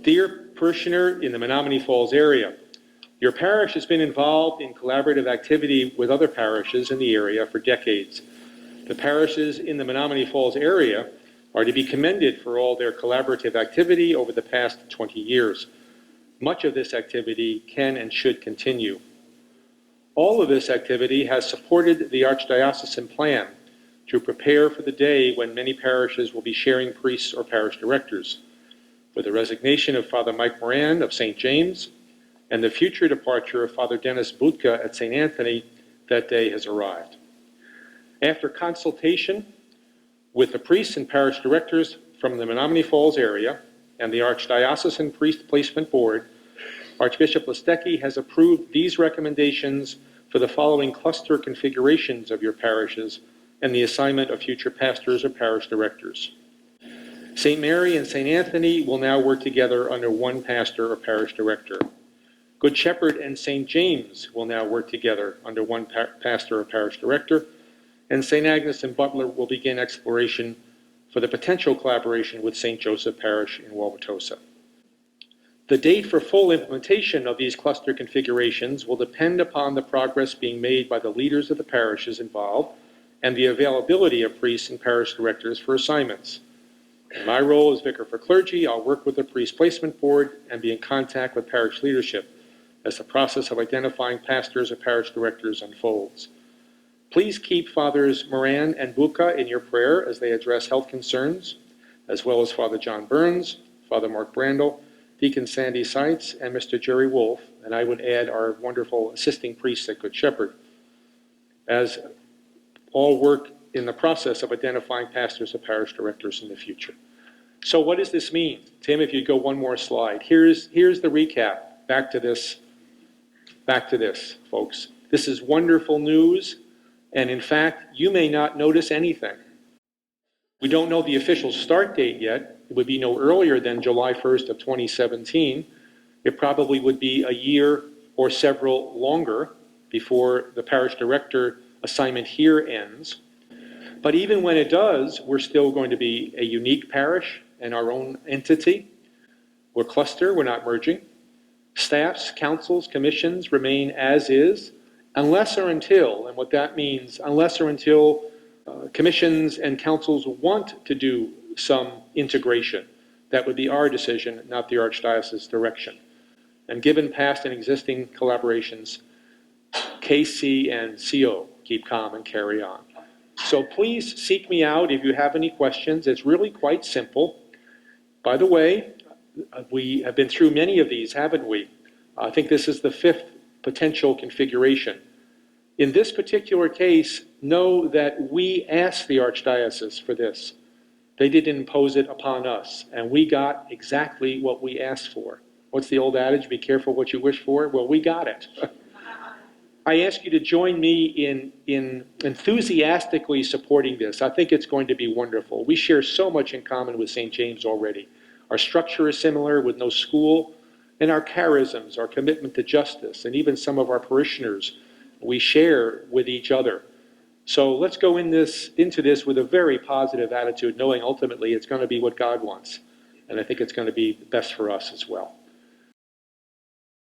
Dear parishioner in the Menomonee Falls area, your parish has been involved in collaborative activity with other parishes in the area for decades. The parishes in the Menomonee Falls area are to be commended for all their collaborative activity over the past 20 years. Much of this activity can and should continue. All of this activity has supported the Archdiocesan plan to prepare for the day when many parishes will be sharing priests or parish directors. With the resignation of Father Mike Moran of St. James and the future departure of Father Dennis Budka at St. Anthony, that day has arrived. After consultation with the priests and parish directors from the Menomonee Falls area and the Archdiocesan Priest Placement Board, Archbishop Listecki has approved these recommendations for the following cluster configurations of your parishes and the assignment of future pastors or parish directors. St. Mary and St. Anthony will now work together under one pastor or parish director. Good Shepherd and St. James will now work together under one pastor or parish director, and St. Agnes and Butler will begin exploration for the potential collaboration with St. Joseph Parish in Wauwatosa. The date for full implementation of these cluster configurations will depend upon the progress being made by the leaders of the parishes involved and the availability of priests and parish directors for assignments. In my role as Vicar for Clergy, I'll work with the Priest Placement Board and be in contact with parish leadership as the process of identifying pastors or parish directors unfolds. Please keep Fathers Moran and Buka in your prayer as they address health concerns, as well as Father John Burns, Father Mark Brandel, Deacon Sandy Seitz, and Mr. Jerry Wolf, and I would add our wonderful assisting priests at Good Shepherd, as all work in the process of identifying pastors or parish directors in the future. So what does this mean? Tim, if you go one more slide. Here's the recap. Back to this, folks. This is wonderful news, and in fact, you may not notice anything. We don't know the official start date yet. It would be no earlier than July 1st of 2017. It probably would be a year or several longer before the parish director assignment here ends. But even when it does, we're still going to be a unique parish and our own entity. We're cluster, we're not merging. Staffs, councils, commissions remain as is, unless or until, and what that means, unless or until commissions and councils want to do some integration. That would be our decision, not the Archdiocese's direction. And given past and existing collaborations, KC and CO keep calm and carry on. So please seek me out if you have any questions. It's really quite simple. By the way, we have been through many of these, haven't we? I think this is the 5th potential configuration. In this particular case, know that we asked the Archdiocese for this. They didn't impose it upon us, and we got exactly what we asked for. What's the old adage? Be careful what you wish for. Well, we got it. I ask you to join me in enthusiastically supporting this. I think it's going to be wonderful. We share so much in common with St. James already. Our structure is similar with no school, and our charisms, our commitment to justice, and even some of our parishioners we share with each other. So let's go into this with a very positive attitude, knowing ultimately it's going to be what God wants. And I think it's going to be best for us as well.